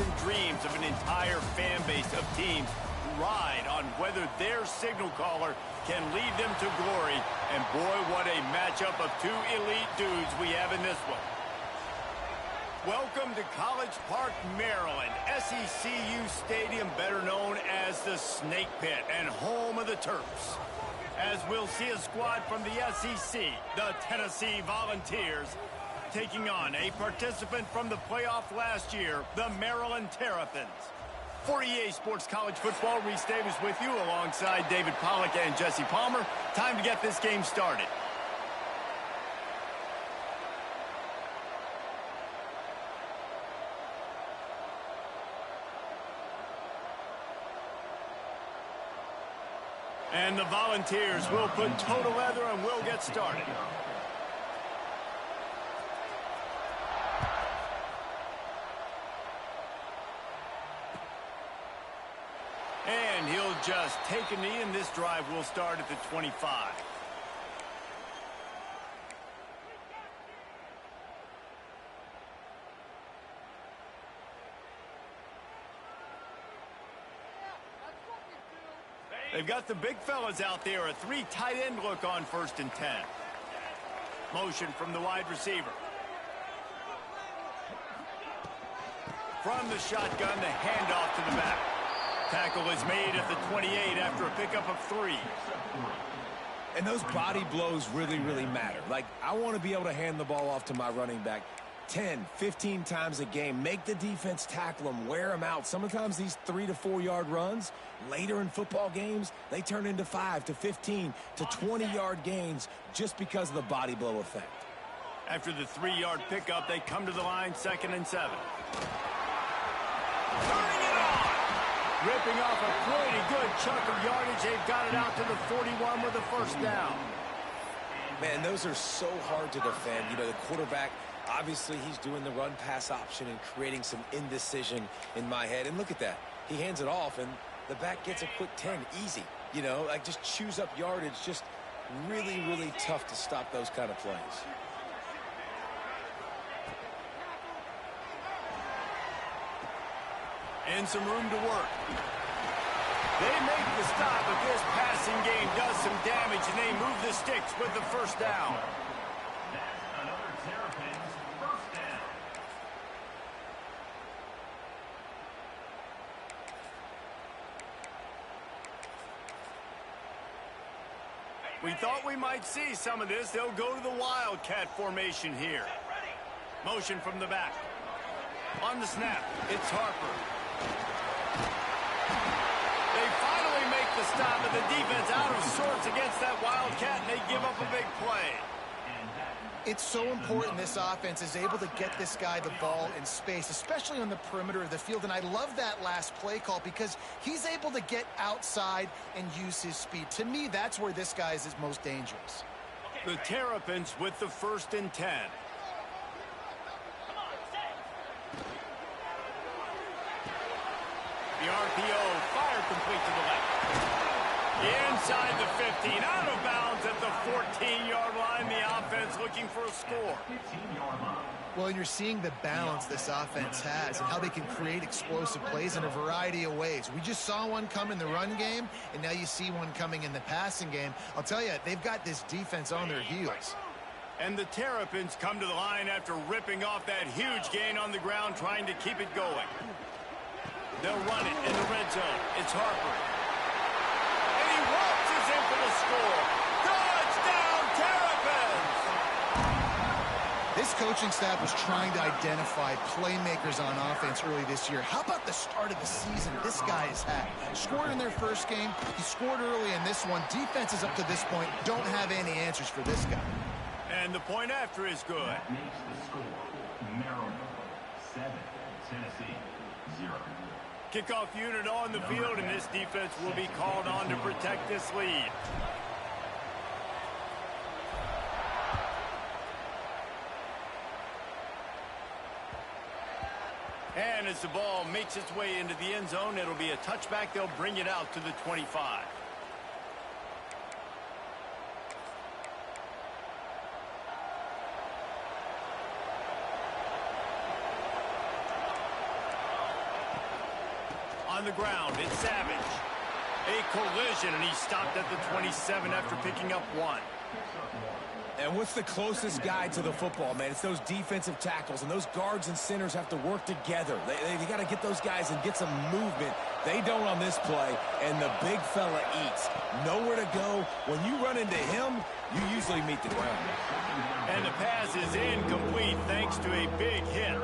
and dreams of an entire fan base of teams ride on whether their signal caller can lead them to glory. And boy, what a matchup of two elite dudes we have in this one. Welcome to College Park, Maryland, SECU Stadium, better known as the Snake Pit and home of the Terps. As we'll see a squad from the SEC, the Tennessee Volunteers, taking on a participant from the playoff last year, the Maryland Terrapins. For EA Sports College Football, Reese Davis with you alongside David Pollack and Jesse Palmer. Time to get this game started. And the Volunteers will put total leather and we'll get started. And he'll just take a knee, and this drive will start at the 25. They've got the big fellas out there, a three tight end look on 1st and 10. Motion from the wide receiver. From the shotgun, the handoff to the back. Tackle is made at the 28 after a pickup of 3. And those body blows really, really matter. Like, I want to be able to hand the ball off to my running back 10, 15 times a game. Make the defense tackle them, wear them out. Sometimes these 3 to 4 yard runs, later in football games, they turn into 5 to 15 to 20 yard gains just because of the body blow effect. After the 3-yard pickup, they come to the line, 2nd and 7. Turning it on! Ripping off a pretty good chunk of yardage. They've got it out to the 41 with a 1st down. Man, those are so hard to defend. You know, the quarterback, obviously he's doing the run-pass option and creating some indecision in my head. And look at that. He hands it off, and the back gets a quick 10. Easy. You know, like just chews up yardage. Just really, really tough to stop those kind of plays. And some room to work. They make the stop, but this passing game does some damage, and they move the sticks with the 1st down. Another Terrapins 1st down. We thought we might see some of this. They'll go to the Wildcat formation here. Motion from the back. On the snap, it's Harper. They finally make the stop, and the defense out of sorts against that Wildcat, and they give up a big play. It's so important this offense is able to get this guy the ball in space, especially on the perimeter of the field. And I love that last play call because he's able to get outside and use his speed. To me, that's where this guy is most dangerous. The Terrapins with the 1st and 10. The RPO, fire complete to the left. Inside the 15, out of bounds at the 14-yard line. The offense looking for a score. Well, and you're seeing the balance this offense has and how they can create explosive plays in a variety of ways. We just saw one come in the run game, and now you see one coming in the passing game. I'll tell you, they've got this defense on their heels. And the Terrapins come to the line after ripping off that huge gain on the ground, trying to keep it going. They'll run it in the red zone. It's Harper. And he waltzes in for the score. Touchdown, Terrapins! This coaching staff was trying to identify playmakers on offense early this year. How about the start of the season this guy has had? Scored in their first game. He scored early in this one. Defenses up to this point don't have any answers for this guy. And the point after is good. That makes the score Maryland 7, Tennessee 0. Kickoff unit on the field, and this defense will be called on to protect this lead. And as the ball makes its way into the end zone, it'll be a touchback. They'll bring it out to the 25. on the ground. It's Savage. A collision, and he stopped at the 27 after picking up 1. And what's the closest guy to the football, man? It's those defensive tackles, and those guards and centers have to work together. They got to get those guys and get some movement. They don't on this play, and the big fella eats. Nowhere to go. When you run into him, you usually meet the ground. And the pass is incomplete thanks to a big hit.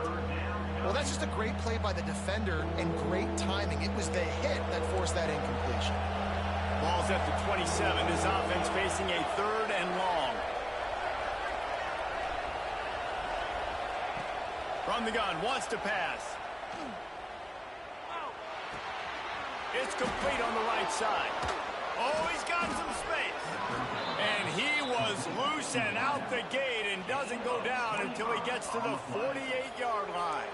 Well, that's just a great play by the defender and great timing. It was the hit that forced that incompletion. Ball's at the 27. His offense facing a 3rd and long. From the gun, wants to pass. It's complete on the right side. Oh, he's got some space. And he was loose and out the gate and doesn't go down until he gets to the 48-yard line.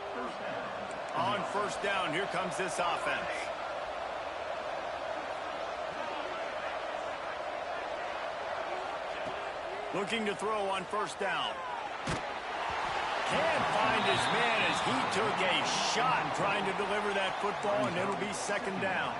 On 1st down, here comes this offense. Looking to throw on 1st down. Can't find his man as he took a shot trying to deliver that football, and it'll be 2nd down.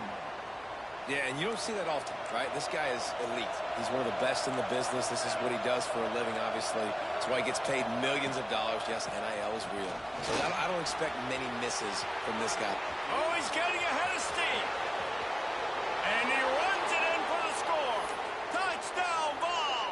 Yeah, and you don't see that often, right? This guy is elite. He's one of the best in the business. This is what he does for a living, obviously. That's why he gets paid millions of dollars. Yes, NIL is real. So I don't expect many misses from this guy. Oh, he's getting ahead of steam. And he runs it in for the score. Touchdown ball.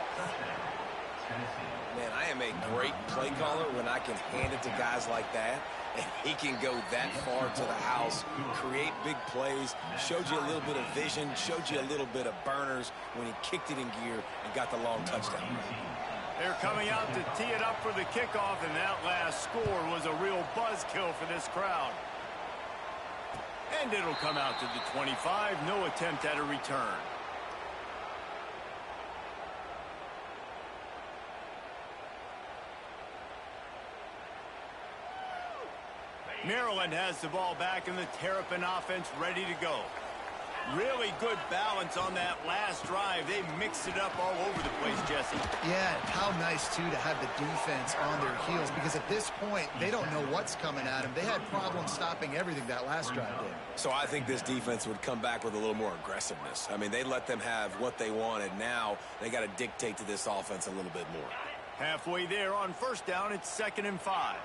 Man, I am a great play caller when I can hand it to guys like that. And he can go that far to the house, create big plays, showed you a little bit of vision, showed you a little bit of burners when he kicked it in gear and got the long touchdown. They're coming out to tee it up for the kickoff, and that last score was a real buzzkill for this crowd. And it'll come out to the 25, no attempt at a return. Maryland has the ball back, and the Terrapin offense ready to go. Really good balance on that last drive. They mixed it up all over the place, Jesse. Yeah, how nice, too, to have the defense on their heels, because at this point, they don't know what's coming at them. They had problems stopping everything that last drive did. So I think this defense would come back with a little more aggressiveness. I mean, they let them have what they wanted. Now they got to dictate to this offense a little bit more. Halfway there on 1st down, it's 2nd and 5.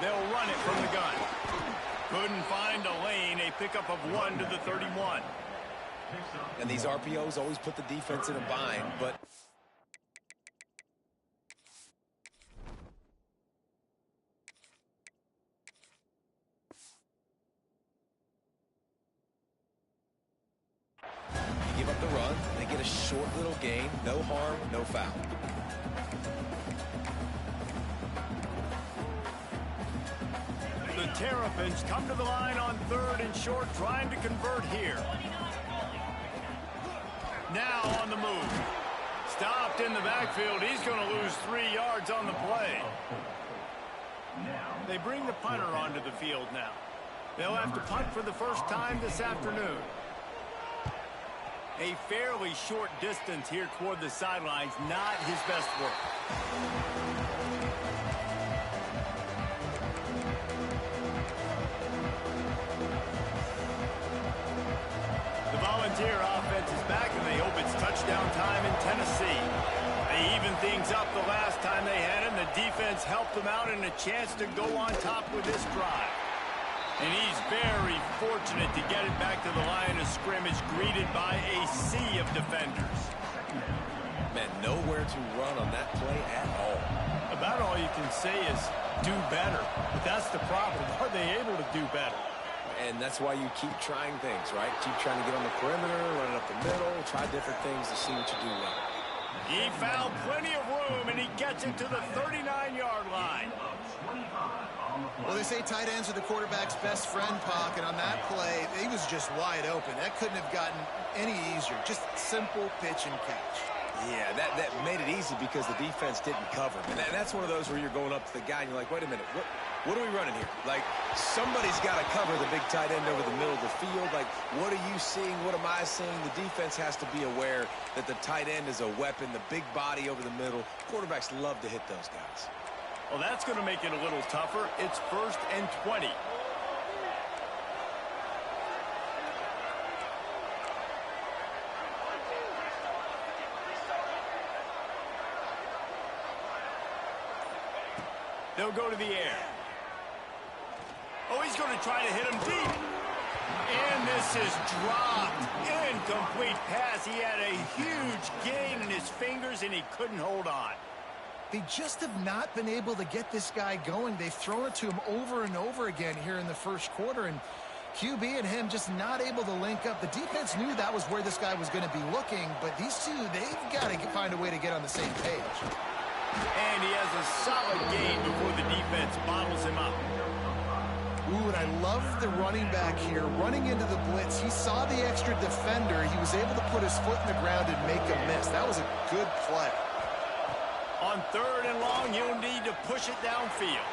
They'll run it from the gun. Couldn't find a lane. A pickup of 1 to the 31. And these RPOs always put the defense in a bind, but you give up the run, they get a short little gain, no harm, no foul. The Terrapins come to the line on 3rd and short, trying to convert here. Now on the move. Stopped in the backfield. He's going to lose 3 yards on the play. They bring the punter onto the field now. They'll have to punt for the first time this afternoon. A fairly short distance here toward the sidelines, not his best work. Volunteer offense is back, and they hope it's touchdown time in Tennessee. They evened things up the last time they had him. The defense helped them out, and a chance to go on top with this drive. And he's very fortunate to get it back to the line of scrimmage, greeted by a sea of defenders. Man, nowhere to run on that play at all. About all you can say is do better. But that's the problem. Are they able to do better? And that's why you keep trying things, right? Keep trying to get on the perimeter, run it up the middle, try different things to see what you do well. He found plenty of room, and he gets it to the 39-yard line. Well, they say tight ends are the quarterback's best friend, Pac, and on that play, he was just wide open. That couldn't have gotten any easier. Just simple pitch and catch. Yeah, that made it easy because the defense didn't cover. And that's one of those where you're going up to the guy and you're like, wait a minute, what are we running here? Like, somebody's got to cover the big tight end over the middle of the field. Like, what are you seeing? What am I seeing? The defense has to be aware that the tight end is a weapon, the big body over the middle. Quarterbacks love to hit those guys. Well, that's going to make it a little tougher. It's 1st and 20. They'll go to the air. Oh, he's going to try to hit him deep. And this is dropped. Incomplete pass. He had a huge gain in his fingers, and he couldn't hold on. They just have not been able to get this guy going. They've thrown it to him over and over again here in the first quarter, and QB and him just not able to link up. The defense knew that was where this guy was going to be looking, but these two, they've got to find a way to get on the same page. And he has a solid gain before the defense bottles him up. Ooh, and I love the running back here. Running into the blitz, he saw the extra defender. He was able to put his foot in the ground and make a miss. That was a good play. On 3rd and long, you'll need to push it downfield.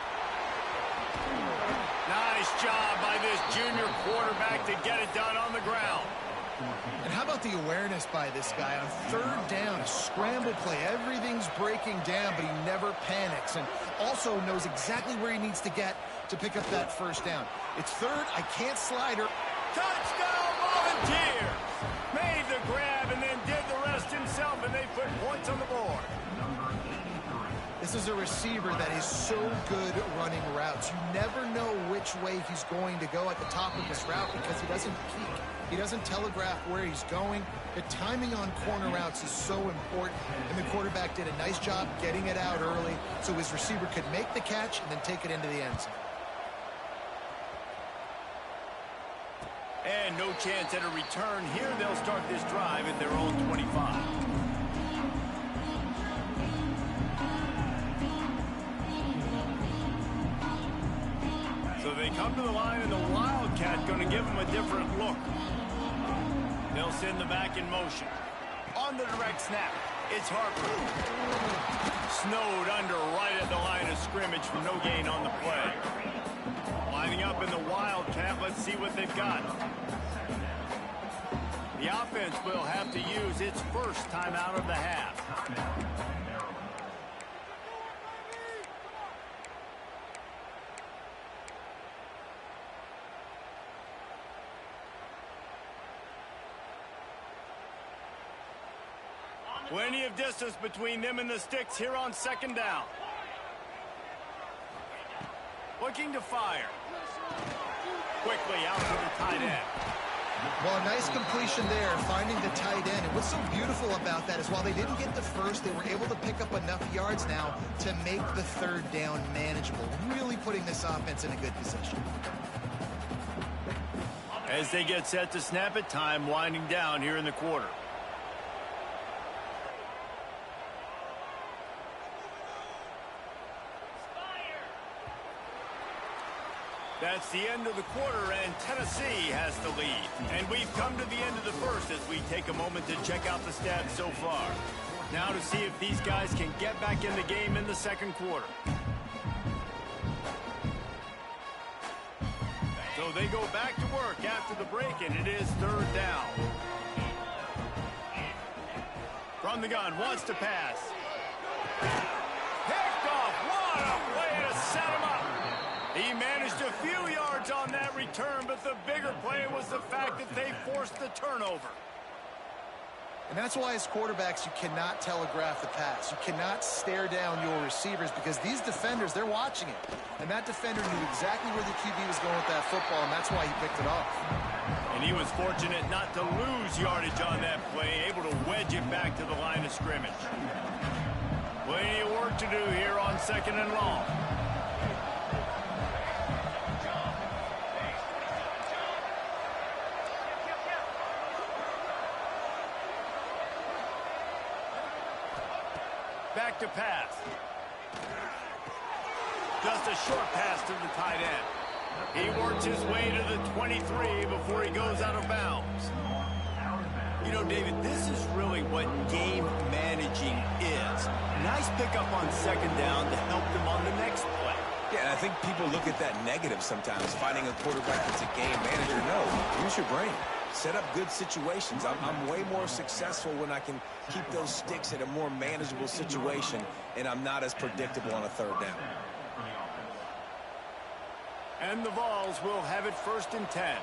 Nice job by this junior quarterback to get it done on the ground. And how about the awareness by this guy on 3rd down, a scramble play. Everything's breaking down, but he never panics and also knows exactly where he needs to get to pick up that 1st down. It's 3rd, I can't slide her. Touchdown Volunteers! Made the grab and then did the rest himself, and they put points on the board. This is a receiver that is so good running routes. You never know which way he's going to go at the top of his route because he doesn't peek. He doesn't telegraph where he's going. The timing on corner routes is so important, and the quarterback did a nice job getting it out early so his receiver could make the catch and then take it into the end zone. And no chance at a return here. They'll start this drive at their own 25. So they come to the line, and the Wildcat going to give them a different look. They'll send the back in motion. On the direct snap, it's Harper. Snowed under right at the line of scrimmage for no gain on the play. Lining up in the Wildcat, let's see what they've got. The offense will have to use its first timeout of the half. Plenty of distance between them and the sticks here on 2nd down. Looking to fire. Quickly out to the tight end. Well, a nice completion there, finding the tight end. And what's so beautiful about that is while they didn't get the first, they were able to pick up enough yards now to make the 3rd down manageable, really putting this offense in a good position. As they get set to snap it, time winding down here in the quarter. That's the end of the quarter, and Tennessee has the lead. And we've come to the end of the first as we take a moment to check out the stats so far. Now to see if these guys can get back in the game in the 2nd quarter. So they go back to work after the break, and it is 3rd down. From the gun, wants to pass. Picked off. What a play to set him up. He managed a few yards on that return, but the bigger play was the fact that they forced the turnover. And that's why as quarterbacks, you cannot telegraph the pass. You cannot stare down your receivers because these defenders, they're watching it. And that defender knew exactly where the QB was going with that football, and that's why he picked it off. And he was fortunate not to lose yardage on that play, able to wedge it back to the line of scrimmage. Plenty of work to do here on 2nd and long. Back to pass. Just a short pass to the tight end. He works his way to the 23 before he goes out of bounds. You know, David, this is really what game managing is. Nice pickup on 2nd down to help them on the next play. Yeah, and I think people look at that negative sometimes, finding a quarterback that's a game manager. No, use your brain. set up good situations. I'm way more successful when I can keep those sticks in a more manageable situation, and I'm not as predictable on a third down. And the Vols will have it 1st and 10.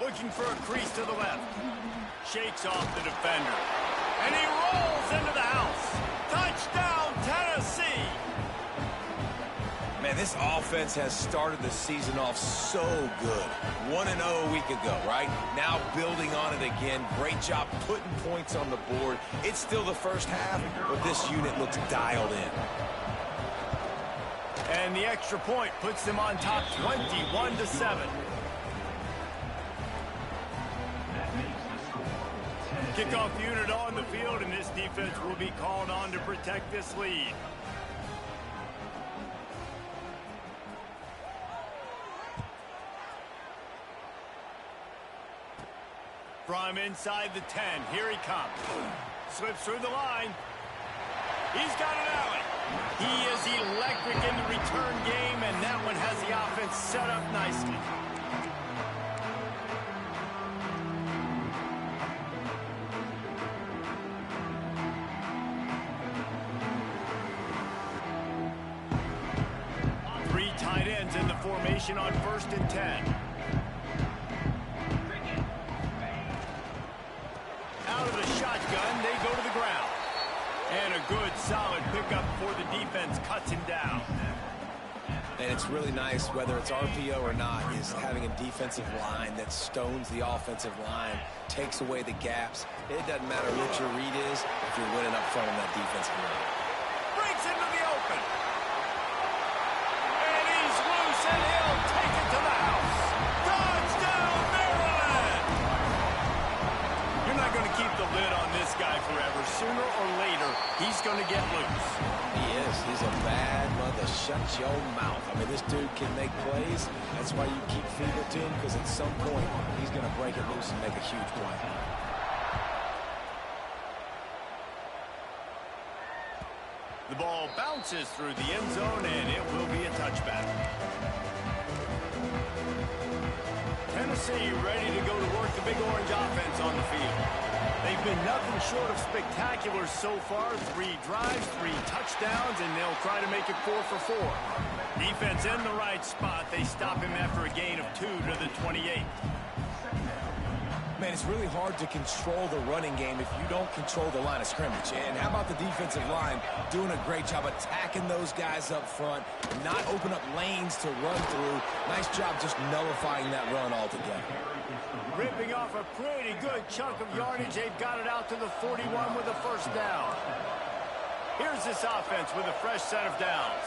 Looking for a crease to the left. Shakes off the defender. And he rolls into the house. Touchdown, Tennessee! Man, this offense has started the season off so good. 1-0 a week ago, right? Now building on it again. Great job putting points on the board. It's still the first half, but this unit looks dialed in. And the extra point puts them on top 21-7. Kickoff unit on the field, and this defense will be called on to protect this lead. From inside the 10, here he comes. Slips through the line. He's got an alley. He is electric in the return game, and that one has the offense set up nicely. Three tight ends in the formation on 1st and 10. Out of the shotgun, they go to the ground. And a good, solid pickup before the defense cuts him down. And it's really nice, whether it's RPO or not, is having a defensive line that stones the offensive line, takes away the gaps. It doesn't matter what your read is if you're winning up front on that defensive line. Breaks into the open. And he's loose, and he'll take it to the house. Touchdown, Maryland! You're not going to keep the lid on this guy forever. Sooner or later, he's going to get loose. He is. He's a bad mother. Shut your mouth. I mean, this dude can make plays. That's why you keep feeding it to him, because at some point, he's going to break it loose and make a huge play. The ball bounces through the end zone, and it will be a touchback. Tennessee ready to go to work the Big Orange offense on the field. They've been nothing short of spectacular so far. 3 drives, 3 touchdowns, and they'll try to make it 4 for 4. Defense in the right spot. They stop him after a gain of 2 to the 28. Man, it's really hard to control the running game if you don't control the line of scrimmage. And how about the defensive line doing a great job attacking those guys up front, not open up lanes to run through. Nice job just nullifying that run altogether. Ripping off a pretty good chunk of yardage. They've got it out to the 41 with a 1st down. Here's this offense with a fresh set of downs.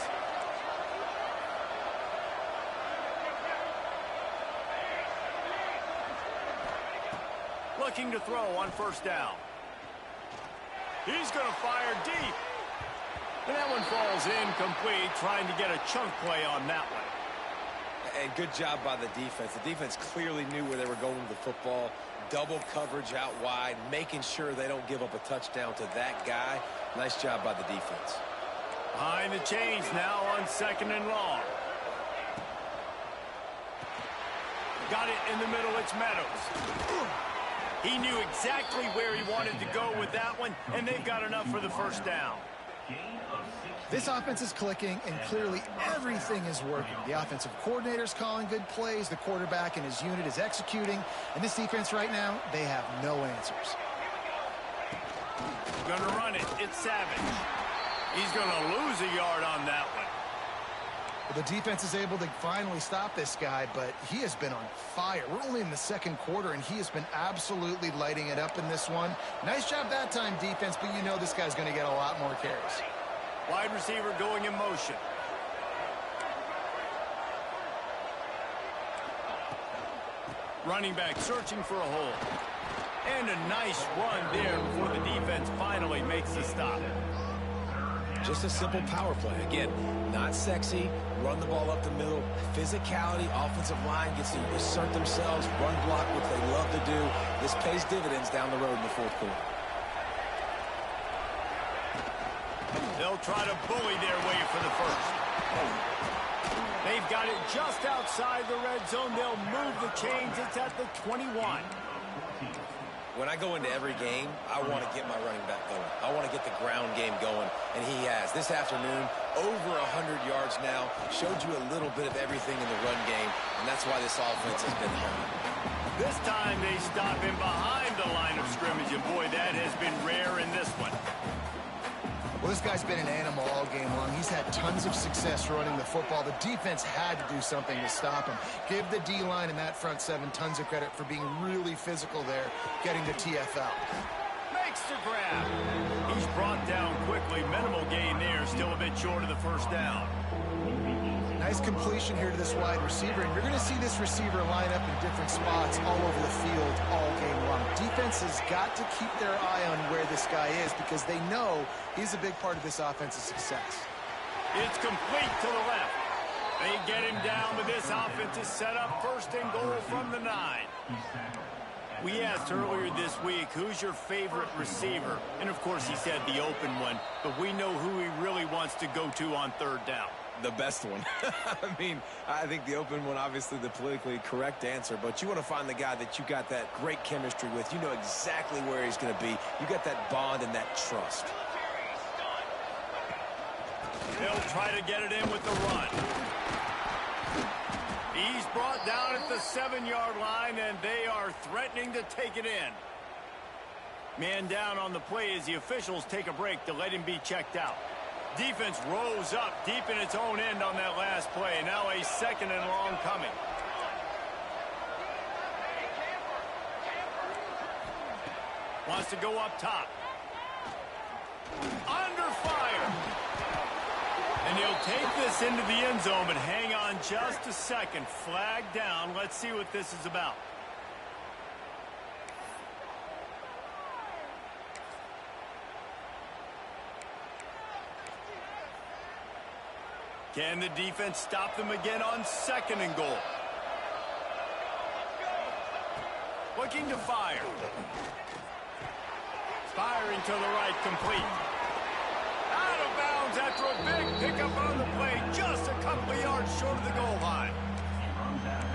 Looking to throw on 1st down. He's going to fire deep. And that one falls incomplete, trying to get a chunk play on that one. And good job by the defense. The defense clearly knew where they were going with the football. Double coverage out wide, making sure they don't give up a touchdown to that guy. Nice job by the defense. Behind the chains now on 2nd and long. Got it in the middle. It's Meadows. He knew exactly where he wanted to go with that one, and they've got enough for the 1st down. This offense is clicking, and clearly everything is working. The offensive coordinator's calling good plays. The quarterback and his unit is executing. And this defense right now, they have no answers. Gonna run it. It's Savage. He's gonna lose a yard on that one. The defense is able to finally stop this guy, but he has been on fire. We're only in the 2nd quarter, and he has been absolutely lighting it up in this one. Nice job that time, defense, but you know this guy's going to get a lot more carries. Wide receiver going in motion. Running back searching for a hole. And a nice run there before the defense finally makes the stop. Just a simple power play. Again, not sexy. Run the ball up the middle. Physicality, offensive line gets to assert themselves, run block, which they love to do. This pays dividends down the road in the 4th quarter. They'll try to bully their way for the 1st. They've got it just outside the red zone. They'll move the chains. It's at the 21. When I go into every game, I want to get my running back going. I want to get the ground game going, and he has. This afternoon, over 100 yards now, showed you a little bit of everything in the run game, and that's why this offense has been hard. This time they stop him behind the line of scrimmage, and boy, that has been rare in this one. Well, this guy's been an animal all game long. He's had tons of success running the football. The defense had to do something to stop him. Give the D-line and that front seven tons of credit for being really physical there, getting the TFL. Makes the grab. He's brought down quickly. Minimal gain there, still a bit short of the first down. Nice completion here to this wide receiver, and you're going to see this receiver line up in different spots all over the field all game long. Defense has got to keep their eye on where this guy is because they know he's a big part of this offense's success. It's complete to the left. They get him down, but this offense is set up first and goal from the 9. We asked earlier this week, who's your favorite receiver? And, of course, he said the open one, but we know who he really wants to go to on third down. The best one. I mean, I think the open one, obviously the politically correct answer, but you want to find the guy that you got that great chemistry with. You know exactly where he's going to be. You got that bond and that trust. They'll try to get it in with the run. He's brought down at the 7-yard line, and they are threatening to take it in. Man down on the play as the officials take a break to let him be checked out. Defense rose up deep in its own end on that last play. Now a second and long coming. Wants to go up top. Under fire. And he'll take this into the end zone, but hang on just a second. Flag down. Let's see what this is about. Can the defense stop them again on second and goal? Looking to fire. Firing to the right, complete. Out of bounds after a big pickup on the play, just a couple of yards short of the goal line.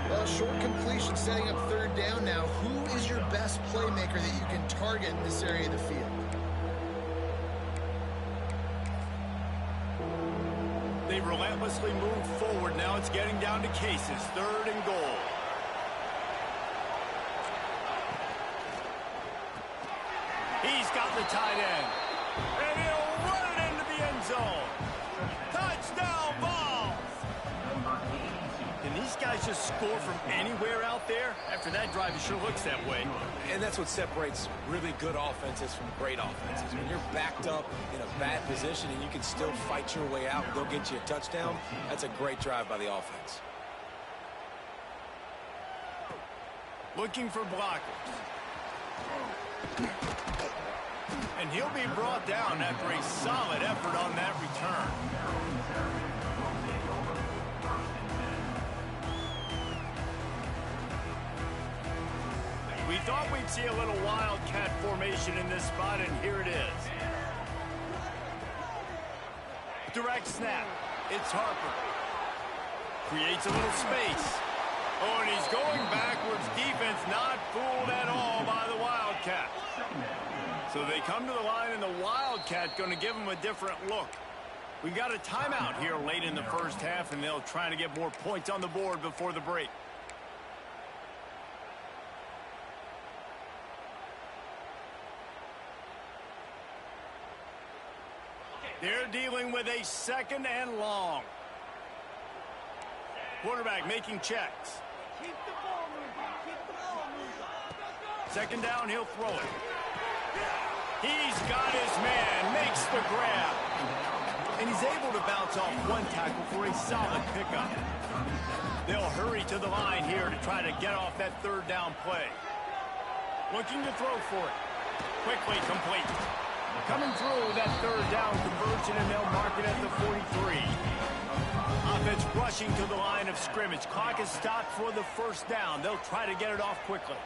Well, short completion setting up third down now. Who is your best playmaker that you can target in this area of the field? They relentlessly move forward. Now it's getting down to cases. Third and goal. He's got the tight end. And he'll run it into the end zone. Touchdown ball. Can these guys just score from anywhere out there? After that drive, it sure looks that way. And that's what separates really good offenses from great offenses. When you're backed up in a bad position and you can still fight your way out and go get you a touchdown, that's a great drive by the offense. Looking for blockers. And he'll be brought down after a solid effort on that return. We thought we'd see a little wildcat formation in this spot, and here it is. Direct snap. It's Harper. Creates a little space. Oh, and he's going backwards. Defense not fooled at all by the Wildcat. So they come to the line, and the Wildcat going to give them a different look. We've got a timeout here late in the first half, and they'll try to get more points on the board before the break. They're dealing with a second and long. Quarterback making checks. Keep the ball moving. Keep the ball moving. Second down, he'll throw it. He's got his man, makes the grab. And he's able to bounce off one tackle for a solid pickup. They'll hurry to the line here to try to get off that third down play. Looking to throw for it. Quickly complete. Coming through that third down conversion, and they'll mark it at the 43. Offense rushing to the line of scrimmage. Clock is stopped for the first down. They'll try to get it off quickly.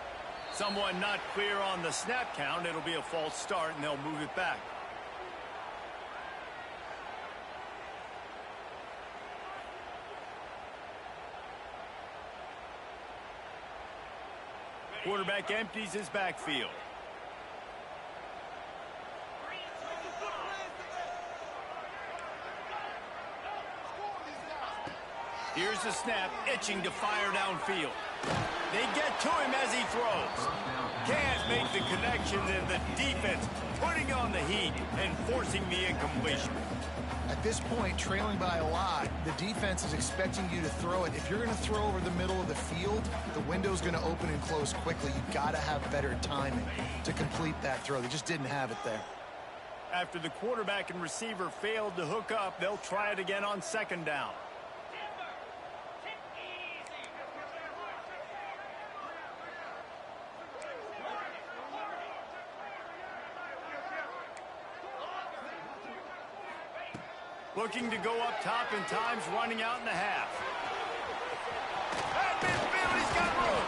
Someone not clear on the snap count. It'll be a false start, and they'll move it back. Quarterback empties his backfield. Here's the snap, itching to fire downfield. They get to him as he throws. Can't make the connection, and the defense putting on the heat and forcing the incompletion. At this point, trailing by a lot, the defense is expecting you to throw it. If you're going to throw over the middle of the field, the window's going to open and close quickly. You've got to have better timing to complete that throw. They just didn't have it there. After the quarterback and receiver failed to hook up, they'll try it again on second down. Looking to go up top, and time's running out in the half. At midfield, he's got room.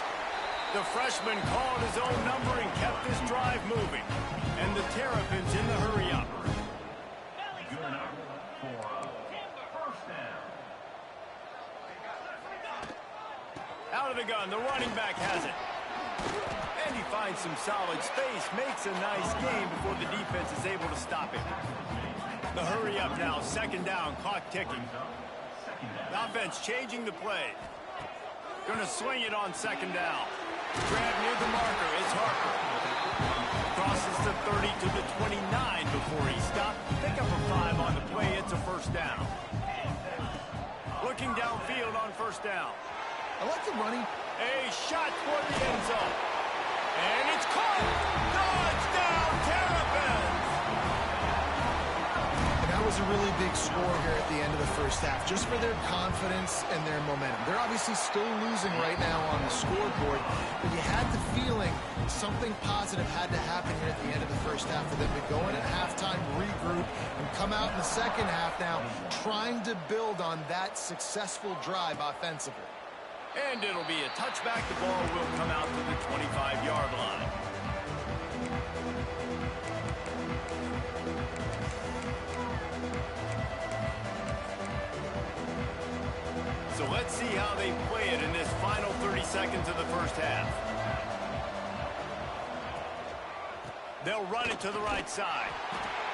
The freshman called his own number and kept this drive moving. And the Terrapins in the hurry-up. Good enough for a first down. Out of the gun, the running back has it. And he finds some solid space, makes a nice gain before the defense is able to stop him. The hurry up now, second down, clock ticking. The offense changing the play. Gonna swing it on second down. Grab near the marker, it's Harper. Crosses the 30 to the 29 before he stopped. Pick up a 5 on the play, it's a first down. Looking downfield on first down. I like the running. A shot toward the end zone. And it's caught! Touchdown, Terrapins! That was a really big score here at the end of the first half, just for their confidence and their momentum. They're obviously still losing right now on the scoreboard, but you had the feeling something positive had to happen here at the end of the first half for them to go in at halftime, regroup, and come out in the second half now trying to build on that successful drive offensively. And it'll be a touchback. The ball will come out to the 25-yard line. So let's see how they play it in this final 30 seconds of the first half. They'll run it to the right side.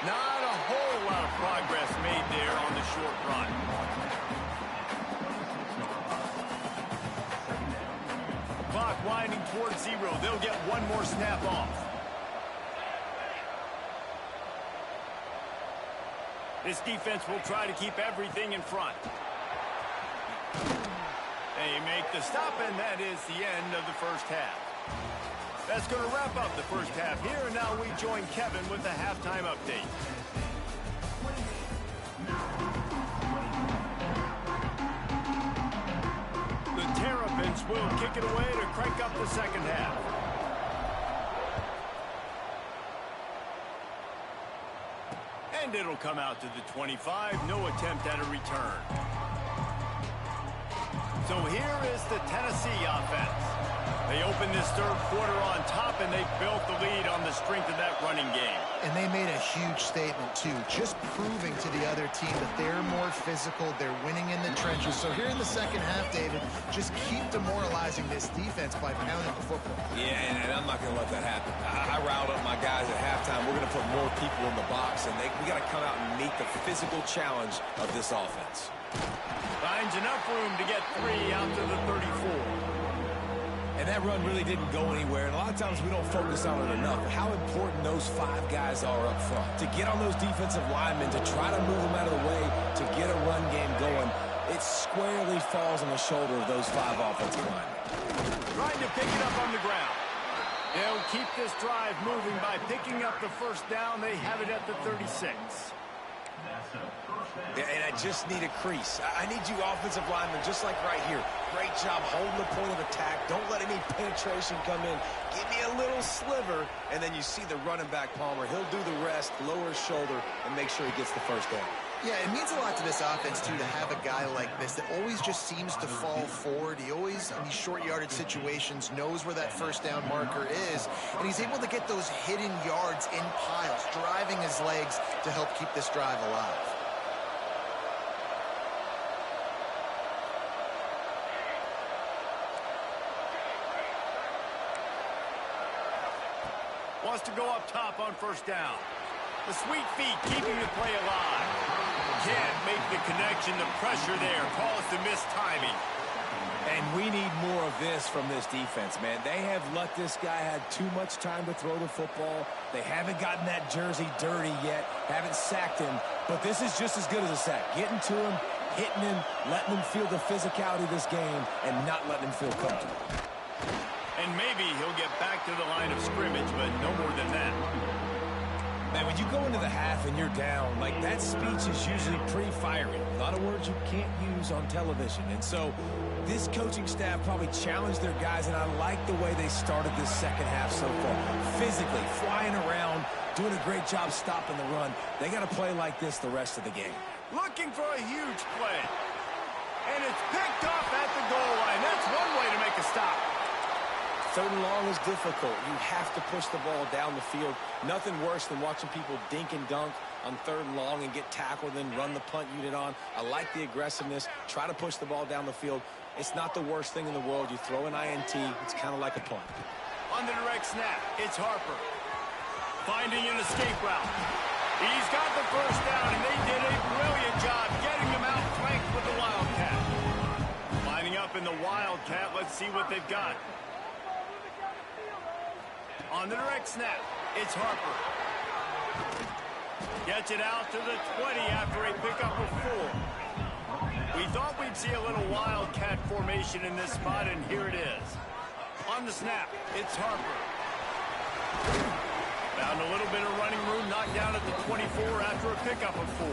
Not a whole lot of progress made there on the short run. Clock winding towards 0. They'll get one more snap off. This defense will try to keep everything in front. They make the stop, and that is the end of the first half. That's going to wrap up the first half here, and now we join Kevin with the halftime update. The Terrapins will kick it away to crank up the second half. And it'll come out to the 25. No attempt at a return. So here is the Tennessee offense. They opened this third quarter on top, and they built the lead on the strength of that running game. And they made a huge statement, too, just proving to the other team that they're more physical, they're winning in the trenches. So here in the second half, David, just keep demoralizing this defense by pounding the football. Yeah, and I'm not going to let that happen. I riled up my guys at halftime. We're going to put more people in the box, and we got to come out and meet the physical challenge of this offense. Finds enough room to get 3 out to the 34. And that run really didn't go anywhere, and a lot of times we don't focus on it enough. How important those 5 guys are up front. To get on those defensive linemen, to try to move them out of the way, to get a run game going, it squarely falls on the shoulder of those 5 offensive linemen. Trying to pick it up on the ground. They'll keep this drive moving by picking up the first down. They have it at the 36. Yeah, and I just need a crease. I need you offensive linemen, just like right here. Great job holding the point of attack. Don't let any penetration come in. Give me a little sliver, and then you see the running back, Palmer. He'll do the rest, lower his shoulder, and make sure he gets the first down. Yeah, it means a lot to this offense, too, to have a guy like this that always just seems to fall forward. He always, in these short yardage situations, knows where that first down marker is, and he's able to get those hidden yards in piles, driving his legs to help keep this drive alive. wants to go up top on first down. The sweet feet keeping the play alive. Can't make the connection. The pressure there caused the missed timing. And we need more of this from this defense, man. They have let this guy have too much time to throw the football. They haven't gotten that jersey dirty yet, haven't sacked him. But this is just as good as a sack. Getting to him, hitting him, letting him feel the physicality of this game, and not letting him feel comfortable. And maybe he'll get back to the line of scrimmage, but no more than that. Man, when you go into the half and you're down, like, that speech is usually pretty fiery. A lot of words you can't use on television. And so this coaching staff probably challenged their guys, and I like the way they started this second half so far. Physically, flying around, doing a great job stopping the run. They got to play like this the rest of the game. Looking for a huge play. And it's picked off at the goal line. That's one way to make a stop. Third and long is difficult. You have to push the ball down the field. Nothing worse than watching people dink and dunk on third and long and get tackled and run the punt unit on. I like the aggressiveness. Try to push the ball down the field. It's not the worst thing in the world. You throw an INT, it's kind of like a punt. On the direct snap, it's Harper. Finding an escape route. He's got the first down, and they did a brilliant job getting him out flanked with the Wildcat. Lining up in the Wildcat, let's see what they've got. On the direct snap, it's Harper. Gets it out to the 20 after a pickup of 4. We thought we'd see a little Wildcat formation in this spot, and here it is. On the snap, it's Harper. Found a little bit of running room, knocked down at the 24 after a pickup of 4.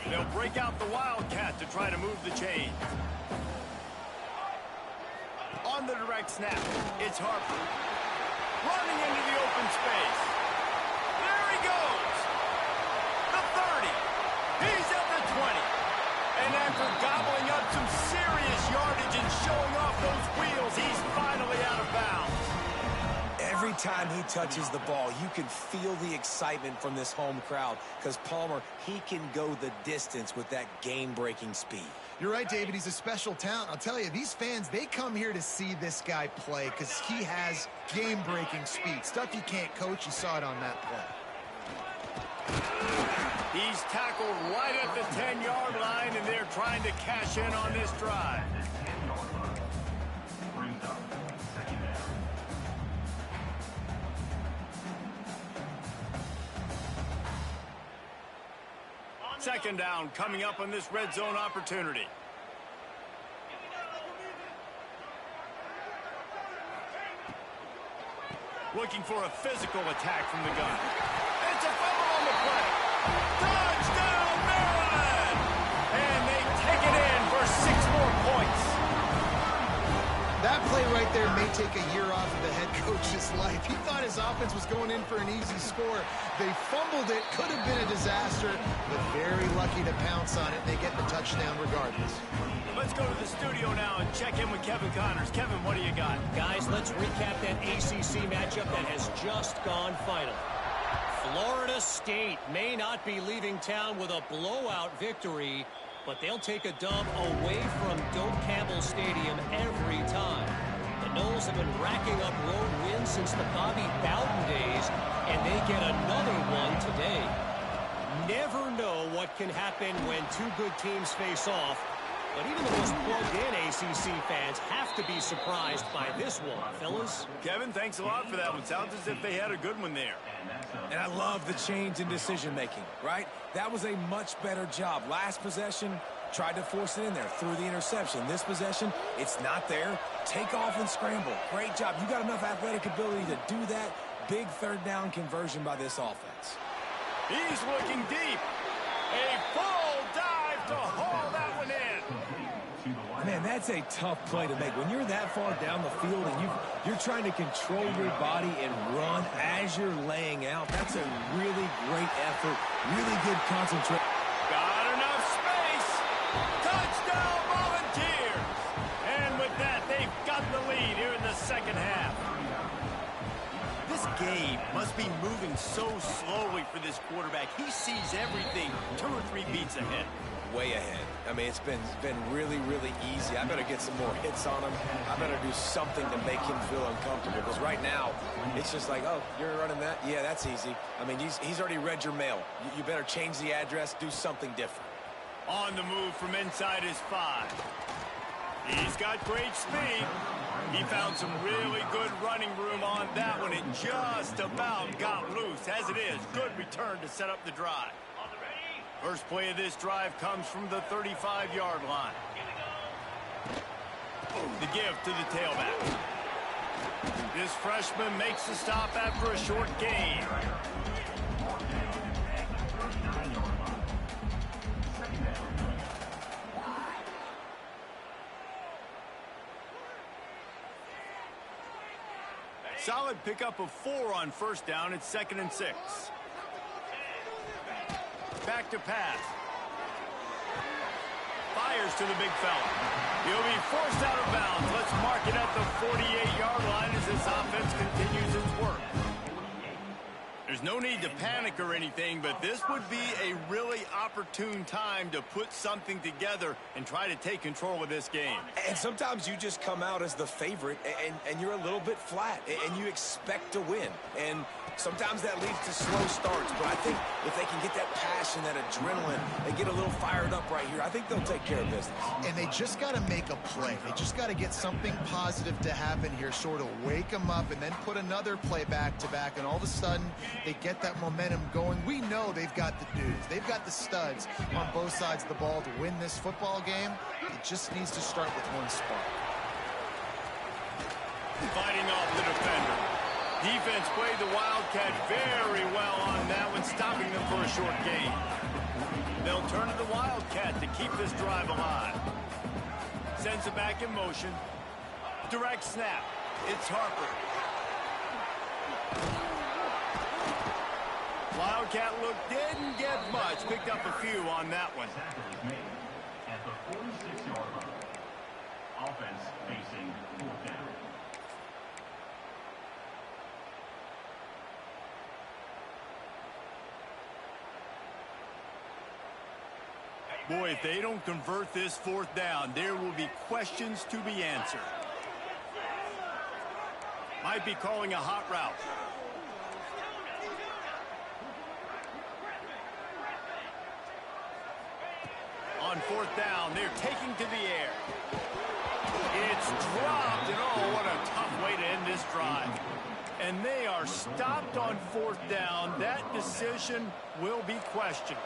They'll break out the Wildcat to try to move the chains. On the direct snap, it's Harper. Running into the open space. There he goes. The 30. He's at the 20. And after gobbling up some serious yardage and showing off those wheels, he's finally out of bounds. Every time he touches the ball, you can feel the excitement from this home crowd because Palmer, he can go the distance with that game-breaking speed. You're right, David. He's a special talent. I'll tell you, these fans, they come here to see this guy play because he has game-breaking speed. Stuff you can't coach. You saw it on that play. He's tackled right at the 10-yard line, and they're trying to cash in on this drive. Second down coming up on this red zone opportunity. Looking for a physical attack from the gun. It's a fumble on the play. Touchdown, Maryland! And they take it in for 6 more points. That play right there may take a year off of the head coach's life. He thought his offense was going in for an easy score. They fumbled it. Could have been a disaster, but very lucky to pounce on it. They get the touchdown regardless. Let's go to the studio now and check in with Kevin Connors. Kevin, what do you got? Guys, let's recap that ACC matchup that has just gone final. Florida State may not be leaving town with a blowout victory, but they'll take a dub away from Doak Campbell Stadium every time. The Noles have been racking up road wins since the Bobby Bowden days, and they get another one today. Never know what can happen when 2 good teams face off, but even the most plugged-in ACC fans have to be surprised by this one, fellas. Kevin, thanks a lot for that one. Sounds as if they had a good one there. And I love the change in decision-making, right? That was a much better job. Last possession, tried to force it in there, threw the interception. This possession, it's not there. Take off and scramble. Great job. You got enough athletic ability to do that. Big third down conversion by this offense. He's looking deep. A full dive to haul that one in. Man, that's a tough play to make. When you're that far down the field and you're trying to control your body and run as you're laying out, that's a really great effort, really good concentration. Got enough space. Touchdown, Volunteers. And with that, they've got the lead here in the second half. This game must be moving so slowly for this quarterback. He sees everything 2 or 3 beats ahead. way ahead. I mean, it's been really, really easy. I better get some more hits on him. I better do something to make him feel uncomfortable, because right now, it's just like, oh, you're running that? Yeah, that's easy. I mean, he's already read your mail. You better change the address, do something different. On the move from inside his 5. He's got great speed. He found some really good running room on that one. It just about got loose. As it is, good return to set up the drive. First play of this drive comes from the 35-yard line. The give to the tailback. This freshman makes the stop after a short gain. Solid pickup of 4 on first down. It's 2nd and 6. Back to pass. Fires to the big fella. He'll be forced out of bounds. Let's mark it at the 48-yard line as this offense continues its work. There's no need to panic or anything, but this would be a really opportune time to put something together and try to take control of this game. And sometimes you just come out as the favorite, and you're a little bit flat, and you expect to win. And sometimes that leads to slow starts, but I think if they can get that passion, that adrenaline, they get a little fired up right here, I think they'll take care of business. And they just got to make a play. They just got to get something positive to happen here, sort of wake them up, and then put another play back-to-back, and all of a sudden they get that momentum going. We know they've got the dudes. They've got the studs on both sides of the ball to win this football game. It just needs to start with one spark. Fighting off the defender. Defense played the Wildcat very well on that one, stopping them for a short gain. They'll turn to the Wildcat to keep this drive alive. Sends it back in motion. Direct snap. It's Harper. Wildcat look didn't get much. Picked up a few on that one. At the 46-yard line. Offense facing 4th down. Boy, if they don't convert this 4th down, there will be questions to be answered. Might be calling a hot route. On 4th down, they're taking to the air. It's dropped, and oh, what a tough way to end this drive. And they are stopped on 4th down. That decision will be questioned.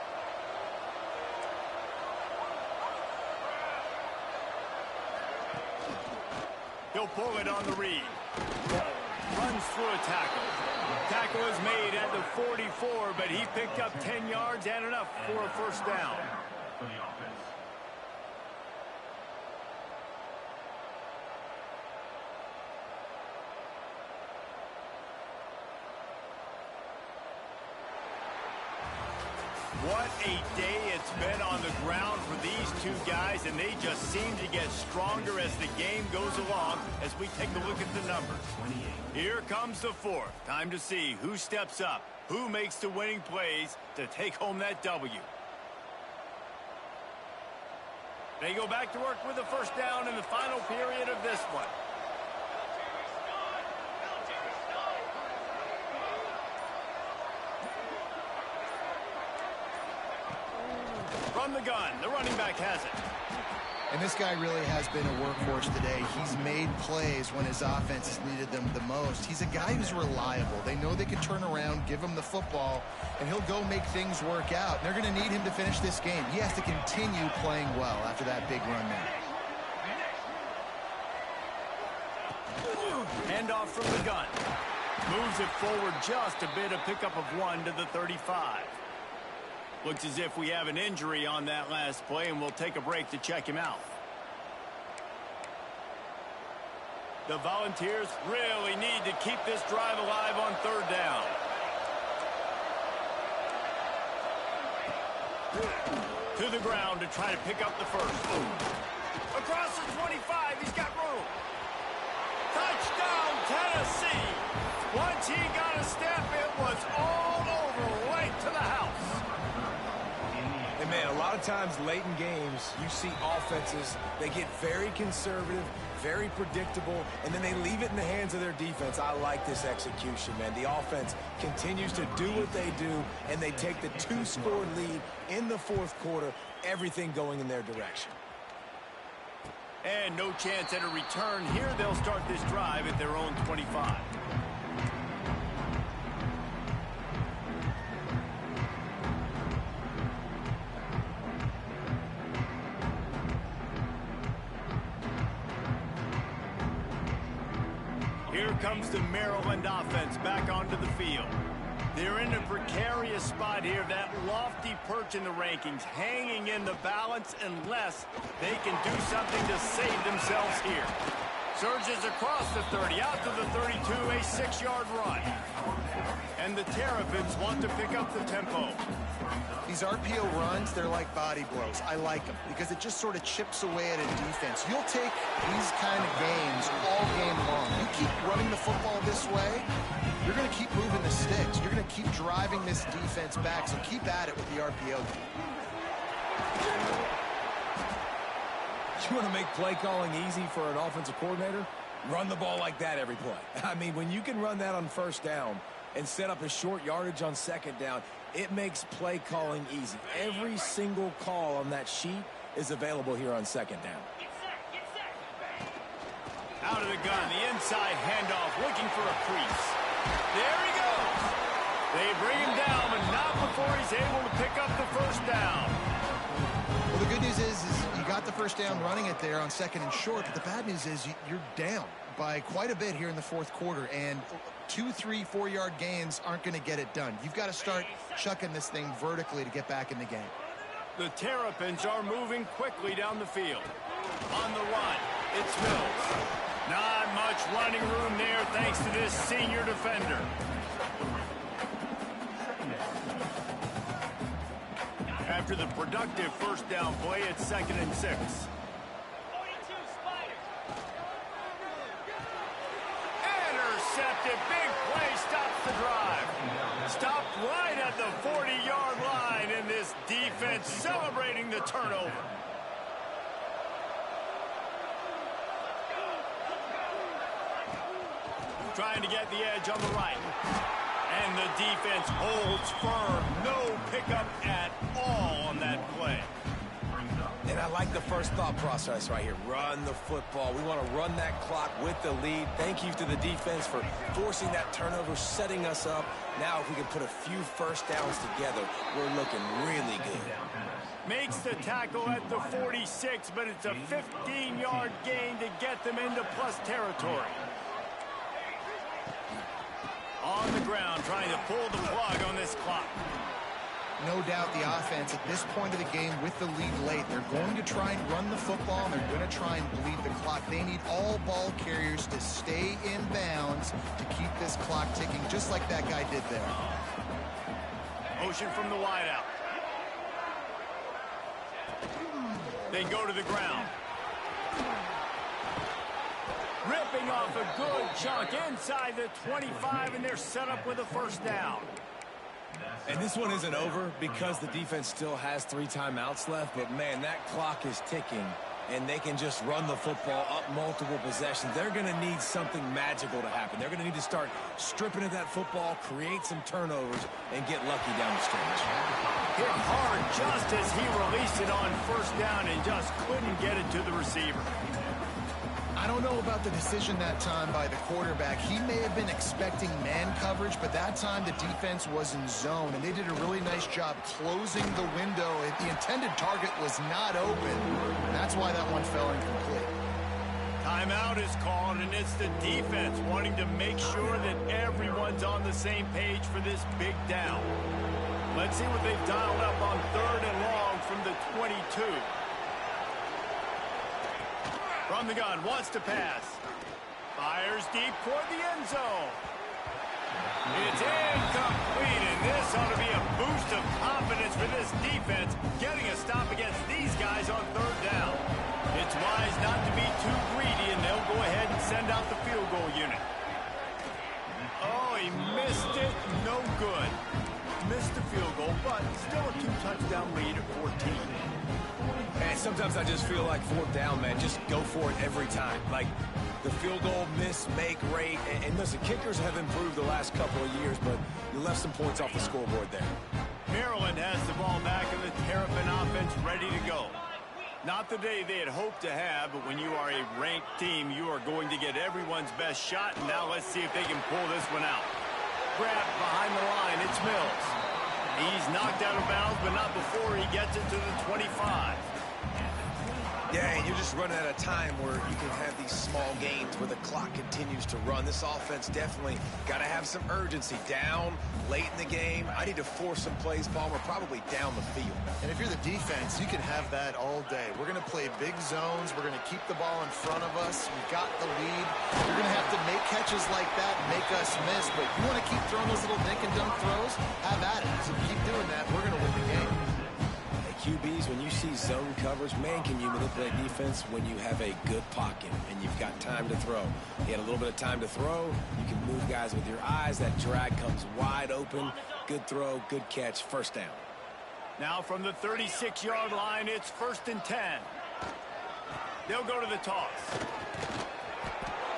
He'll pull it on the read. Runs through a tackle. Tackle is made at the 44, but he picked up 10 yards and enough for a 1st down. For the offense. What a day it's been on the ground for these two guys, and they just seem to get stronger as the game goes along as we take a look at the numbers. Here comes the 4th. Time to see who steps up, who makes the winning plays to take home that W. They go back to work with a 1st down in the final period of this one. From the gun, the running back has it. And this guy really has been a workhorse today. He's made plays when his offense has needed them the most. He's a guy who's reliable. They know they can turn around, give him the football, and he'll go make things work out. And they're going to need him to finish this game. He has to continue playing well after that big run there. Handoff from the gun. Moves it forward just a bit, a pickup of 1 to the 35. Looks as if we have an injury on that last play, and we'll take a break to check him out. The Volunteers really need to keep this drive alive on 3rd down. To the ground to try to pick up the 1st. Across the 25, he's got room. Touchdown, Tennessee. Once he got a step, it was all over, right to the house. And man, a lot lot of times late in games, you see offenses, they get very conservative, very predictable, and then they leave it in the hands of their defense. I like this execution, man. The offense continues to do what they do, and they take the 2-score lead in the fourth quarter, everything going in their direction. And no chance at a return here. They'll start this drive at their own 25. Here comes the Maryland offense back onto the field. They're in a precarious spot here, that lofty perch in the rankings, hanging in the balance unless they can do something to save themselves here. Surges across the 30, out to the 32, a 6-yard run. And the Terrapins want to pick up the tempo. These RPO runs, they're like body blows. I like them because it just sort of chips away at a defense. You'll take these kind of games all game long. You keep running the football this way, you're going to keep moving the sticks. You're going to keep driving this defense back, so keep at it with the RPO. You want to make play calling easy for an offensive coordinator? Run the ball like that every play. I mean, when you can run that on first down and set up a short yardage on second down, it makes play calling easy. Every single call on that sheet is available here on second down. Out of the gun, the inside handoff, looking for a crease. There he goes. They bring him down, but not before he's able to pick up the first down. Well, the good news is you got the first down running it there on second and short, but the bad news is you're down by quite a bit here in the fourth quarter, and 2, 3, 4-yard gains aren't going to get it done. You've got to start chucking this thing vertically to get back in the game. The Terrapins are moving quickly down the field. On the run, it's Mills. Not much running room there thanks to this senior defender. After the productive first down play, it's 2nd and 6. Intercepted, big play, stops the drive. Stopped right at the 40-yard line, and this defense celebrating the turnover. Trying to get the edge on the right. And the defense holds firm. No pickup at all on that play. And I like the first thought process right here. Run the football. We want to run that clock with the lead. Thank you to the defense for forcing that turnover, setting us up. Now if we can put a few first downs together, we're looking really good. Makes the tackle at the 46, but it's a 15-yard gain to get them into plus territory. On the ground, trying to pull the plug on this clock. No doubt the offense at this point of the game with the lead late, they're going to try and run the football, and they're going to try and bleed the clock. They need all ball carriers to stay in bounds to keep this clock ticking, just like that guy did there. Motion from the wideout. They go to the ground. Ripping off a good chunk inside the 25, and they're set up with a first down. And this one isn't over because the defense still has 3 timeouts left, but man, that clock is ticking, and they can just run the football up multiple possessions. They're going to need something magical to happen. They're going to need to start stripping at that football, create some turnovers, and get lucky down the stretch. Hit hard just as he released it on first down and just couldn't get it to the receiver. I don't know about the decision that time by the quarterback. He may have been expecting man coverage, but that time the defense was in zone, and they did a really nice job closing the window. The intended target was not open. That's why that one fell incomplete. Timeout is called, and it's the defense wanting to make sure that everyone's on the same page for this big down. Let's see what they've dialed up on 3rd and long from the 22. From the gun, wants to pass. Fires deep toward the end zone. It's incomplete, and this ought to be a boost of confidence for this defense, getting a stop against these guys on 3rd down. It's wise not to be too greedy, and they'll go ahead and send out the field goal unit. Oh, he missed it. No good. missed the field goal, but still a 2-touchdown lead at 14. And sometimes I just feel like fourth down, man, just go for it every time. Like the field goal miss, make rate. And listen, kickers have improved the last couple of years, but you left some points off the scoreboard there. Maryland has the ball back and the Terrapin offense ready to go. Not the day they had hoped to have, but when you are a ranked team, you are going to get everyone's best shot. And now let's see if they can pull this one out. Grabbed behind the line, it's Mills. He's knocked out of bounds, but not before he gets it to the 25. Yeah, and you're just running out of time where you can have these small gains where the clock continues to run. This offense definitely got to have some urgency. Down, late in the game. I need to force some plays, Palmer, probably down the field. And if you're the defense, you can have that all day. We're going to play big zones. We're going to keep the ball in front of us. We've got the lead. You're going to have to make catches like that and make us miss. But you want to keep throwing those little dink and dunk throws? Have at it. So keep doing that. We're going to win the game. QBs, when you see zone coverage, man, can you manipulate defense when you have a good pocket and you've got time to throw. You had a little bit of time to throw. You can move guys with your eyes. That drag comes wide open. Good throw, good catch, first down. Now from the 36-yard line, it's 1st and 10. They'll go to the toss.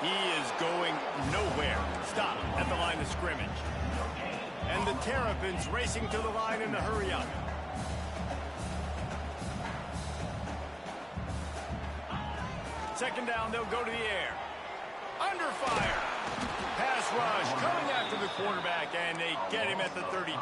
He is going nowhere. Stop at the line of scrimmage. And the Terrapins racing to the line in the hurry-up. Second down, they'll go to the air. Under fire. Pass rush coming after the quarterback, and they get him at the 32.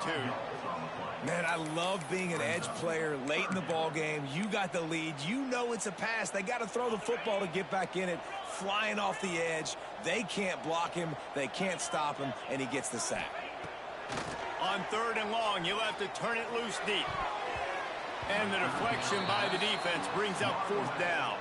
Man, I love being an edge player late in the ball game. You got the lead. You know it's a pass. They got to throw the football to get back in it. Flying off the edge. They can't block him. They can't stop him, and he gets the sack. On 3rd and long, you'll have to turn it loose deep. And the deflection by the defense brings up 4th down.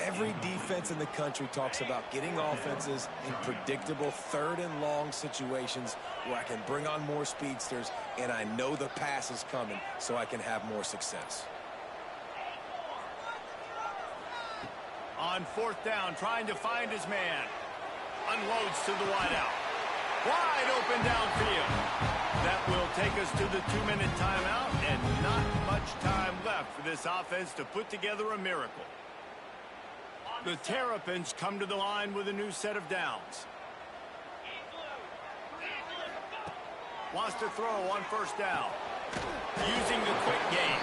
Every defense in the country talks about getting offenses in predictable 3rd and long situations where I can bring on more speedsters and I know the pass is coming so I can have more success. On 4th down, trying to find his man. Unloads to the wideout. Wide open downfield. That will take us to the 2-minute timeout, and not much time left for this offense to put together a miracle. The Terrapins come to the line with a new set of downs. Wants to throw on 1st down. Using the quick game.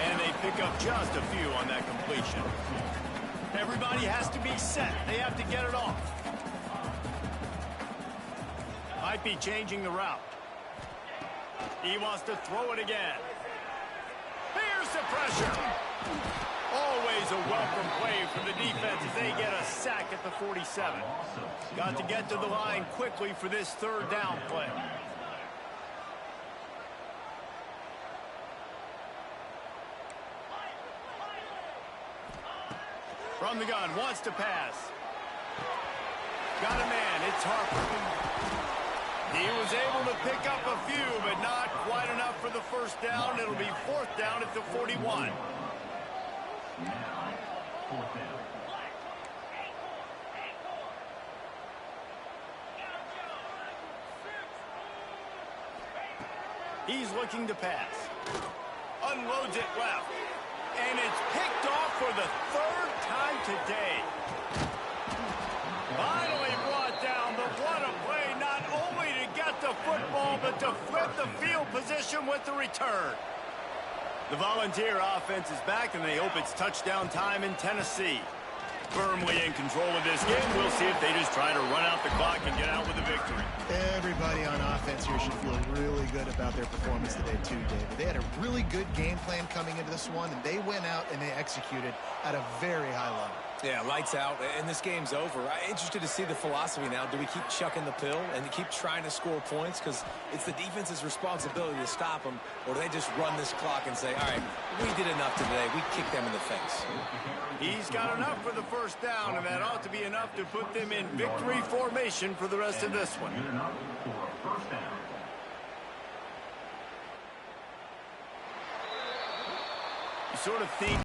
And they pick up just a few on that completion. Everybody has to be set. They have to get it off. Might be changing the route. He wants to throw it again. Here's the pressure. Always a welcome play for the defense as they get a sack at the 47. Got to get to the line quickly for this 3rd down play. From the gun, wants to pass. Got a man, it's Harper. He was able to pick up a few, but not quite enough for the 1st down. It'll be 4th down at the 41. Now, 4th down. He's looking to pass. Unloads it left. And it's picked off for the 3rd time today. Finally brought down, but what a play, not only to get the football, but to flip the field position with the return. The Volunteer offense is back, and they hope it's touchdown time in Tennessee. Firmly in control of this game. We'll see if they just try to run out the clock and get out with a victory. Everybody on offense here should feel really good about their performance today too, David. They had a really good game plan coming into this one, and they went out and they executed at a very high level. Yeah, lights out, and this game's over. I'm interested to see the philosophy now. Do we keep chucking the pill and keep trying to score points? Because it's the defense's responsibility to stop them, or do they just run this clock and say, all right, we did enough today. We kicked them in the face. He's got enough for the 1st down, and that ought to be enough to put them in victory formation for the rest of this one. Good enough for a 1st down. You sort of think